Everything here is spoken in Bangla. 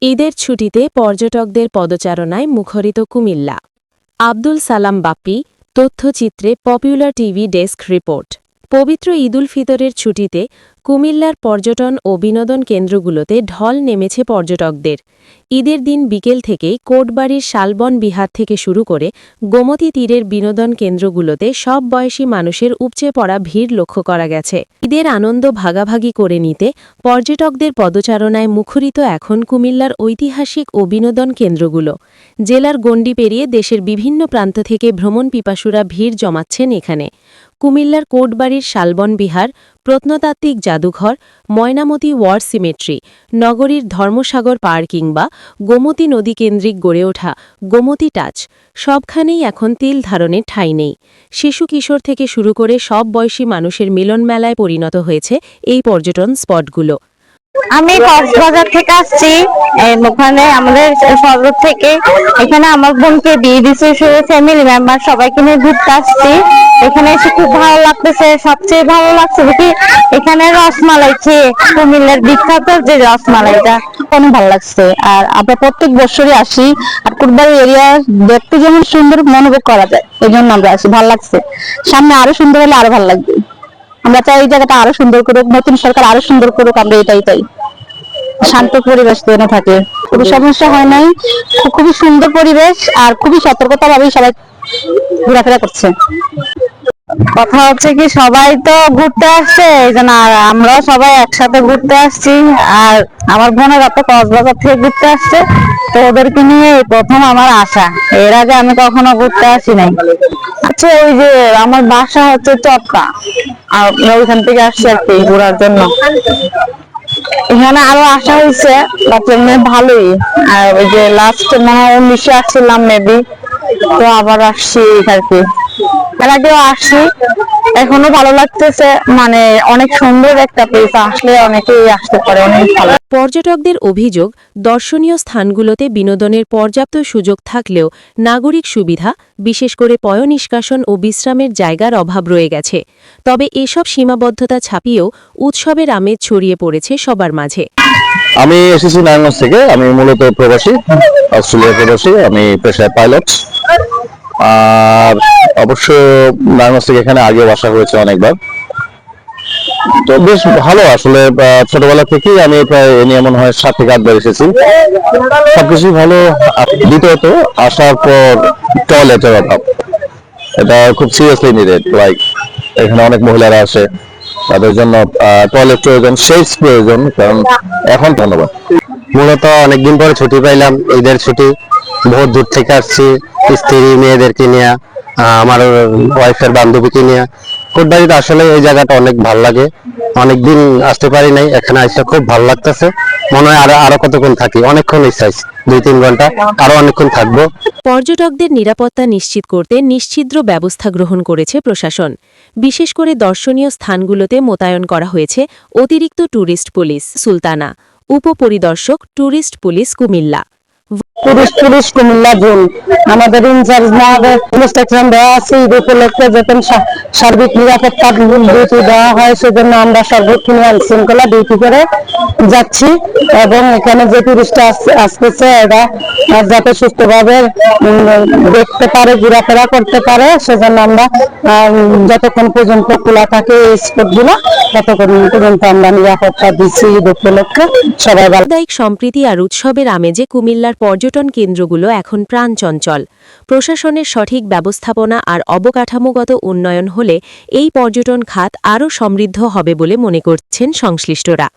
ঈদের ছুটিতে পর্যটকদের পদচারণায় মুখরিত কুমিল্লা। আব্দুল সালাম বাপ্পি, তথ্যচিত্রে পপুলার টিভি ডেস্ক রিপোর্ট। পবিত্র ঈদুল ফিতরের ছুটিতে কুমিল্লার পর্যটন ও বিনোদন কেন্দ্রগুলোতে ঢল নেমেছে পর্যটকদের। ঈদের দিন বিকেল থেকেই কোটবাড়ির শালবন বিহার থেকে শুরু করে গোমতী তীরের বিনোদন কেন্দ্রগুলোতে সব বয়সী মানুষের উপচে পড়া ভিড় লক্ষ্য করা গেছে। ঈদের আনন্দ ভাগাভাগি করে নিতে পর্যটকদের পদচারণায় মুখরিত এখন কুমিল্লার ঐতিহাসিক ও বিনোদন কেন্দ্রগুলো। জেলার গণ্ডি পেরিয়ে দেশের বিভিন্ন প্রান্ত থেকে ভ্রমণ পিপাসুরা ভিড় জমাচ্ছেন এখানে। কুমিল্লার কোটবাড়ির শালবন বিহার, প্রত্নতাত্ত্বিক জাদুঘর, ময়নামতি ওয়ার সিমেট্রি, নগরীর ধর্মসাগর পার্ক কিংবা গোমতী নদী কেন্দ্রিক গড়ে ওঠা গোমতী টাচ, সবখানেই এখন তিল ধারণের ঠাঁই নেই। শিশু কিশোর থেকে শুরু করে সব বয়সী মানুষের মিলন মেলায় পরিণত হয়েছে এই পর্যটন স্পটগুলো। আমি কক্সবাজার থেকে আসছি। ওখানে আমাদের শহর থেকে এখানে আমার বোনকে বিয়ে দিচ্ছে, ফ্যামিলি মেম্বার সবাইকে নিয়ে ঘুরতে আসছি। এখানে এসে খুব ভালো লাগতেছে। সবচেয়ে ভালো লাগছে কি এখানে রসমালাই খেয়ে, কুমিল্লার বিখ্যাত যে রসমালাইটা অনেক ভালো লাগছে। আর আমরা প্রত্যেক বছরই আসি। আর কোটবাড়ি এরিয়া দেখতে যেমন সুন্দর মনোভোগ করা যায়, এই জন্য আমরা আসি। ভালো লাগছে, সামনে আরো সুন্দর হলে আরো ভালো লাগবে। আমরা চাই এই জায়গাটা আরো সুন্দর করুক, নতুন সরকার আরো সুন্দর করুক। আমরা এটাই চাই, শান্ত পরিবেশ যেন থাকে, কোনো সমস্যা হয় নাই। খুবই সুন্দর পরিবেশ আর খুবই সতর্কতা ভাবেই সবাই ঘোরাফেরা করছে। কথা হচ্ছে কি সবাই তো ঘুরতে আসছে, এই জন্য আমরাও সবাই একসাথে ঘুরতে আসছি। আর আমার বোনেরা তো কক্সবাজার থেকে ঘুরতে আসছে, তো ওদেরকে নিয়ে প্রথম আমার আসা। এর আগে আমি কখনো ঘুরতে আসি নাই। আচ্ছা, ওই যে আমার বাসা হচ্ছে চটকা, আর ওইখান থেকে আসছি আর কি ঘোরার জন্য। এখানে আরো আসা হয়েছে, বাট এমনি ভালোই। আর ওই যে লাস্ট মনে হয় 19-এ আসছিলাম মেবি, তো আবার আসছি আর কি। এর আগেও আসছি, এখনো ভালো লাগতেছে। মানে অনেক সুন্দর একটা প্লেস, আসলে অনেকেই আসতে পারে, অনেক ভালো। পর্যটকদের অভিযোগ, দর্শনীয় স্থানগুলোতে বিনোদনের পর্যাপ্ত সুযোগ থাকলেও নাগরিক সুবিধা, বিশেষ করে পয়ঃনিষ্কাশন ও বিশ্রামের জায়গার অভাব রয়ে গেছে। তবে এসব সীমাবদ্ধতা ছাপিয়েও উৎসবের আমেজ ছড়িয়ে পড়েছে সবার মাঝে। আমি এসেছি নারায়ণগঞ্জ থেকে। আমি মূলত প্রবাসী, অস্ট্রেলিয়া প্রবাসী। আমি পেশায় পাইলট। আর অবশ্য নারায়ণগঞ্জ থেকে এখানে আগেও আসা হয়েছে অনেকবার। তো বেশ ভালো আসলে। ছোটবেলা থেকেই আমি প্রায় এ নিয়ে মনে হয় 7 থেকে 8 বার এসেছি। সবকিছুই ভালো। দ্বিতীয়ত আসার পর টয়লেটের অভাব, এটা খুব সিরিয়াসলি নিডেড। লাইক এখানে অনেক মহিলারা আসে, তাদের জন্য টয়লেট প্রয়োজন, শেডস প্রয়োজন। কারণ এখন ধন্যবাদ, মূলত অনেকদিন পরে ছুটি পাইলাম, ঈদের ছুটি। বহুত দূর থেকে আসছি, স্ত্রী মেয়েদেরকে নিয়ে, আমার ওয়াইফের বান্ধবীকে নিয়ে। কোটবাড়িতে আসলে এই জায়গাটা অনেক ভালো লাগে। অনেকদিন আসতে পারি নাই, এখানে আসতে খুব ভালো লাগতেছে। মনে হয় আরো কতক্ষণ থাকি, অনেকক্ষণ ইচ্ছা, 2-3 ঘন্টা আরো অনেকক্ষণ থাকবো। পর্যটকদের নিরাপত্তা নিশ্চিত করতে নিশ্ছিদ্র ব্যবস্থা গ্রহণ করেছে প্রশাসন। বিশেষ করে দর্শনীয় স্থানগুলোতে মোতায়েন করা হয়েছে অতিরিক্ত ট্যুরিস্ট পুলিশ সুলতানা, উপপরিদর্শক tourist police Comilla. Tourist Comilla zone আমাদের ইনচার্জ মহোদয় ইনস্ট্রাকশন দেওয়া আছে। ঈদ উপলক্ষে যখন সার্বিক নিরাপত্তা ডিউটি দেওয়া হয়, সেজন্য আমরা সর্বোচ্চ আইন শৃঙ্খলা ডিউটি করে যাচ্ছি। এবং এখানে যে টুরিস্ট আসতেছে, এরা যাতে সুস্থভাবে দেখতে পারে, ঘোরাফেরা করতে পারে, সেজন্য আমরা যতক্ষণ পর্যন্ত খোলা থাকে এই স্পটগুলো, ততক্ষণ পর্যন্ত আমরা নিরাপত্তা দিচ্ছি। ঈদ উপলক্ষে সবাই সাম্প্রদায়িক সম্প্রীতি আর উৎসবের আমেজে কুমিল্লার পর্যটন কেন্দ্রগুলো এখন প্রাণচঞ্চল। প্রশাসনের সঠিক ব্যবস্থাপনা আর অবকাঠামোগত উন্নয়ন হলে এই পর্যটন খাত আরও সমৃদ্ধ হবে বলে মনে করছেন সংশ্লিষ্টরা।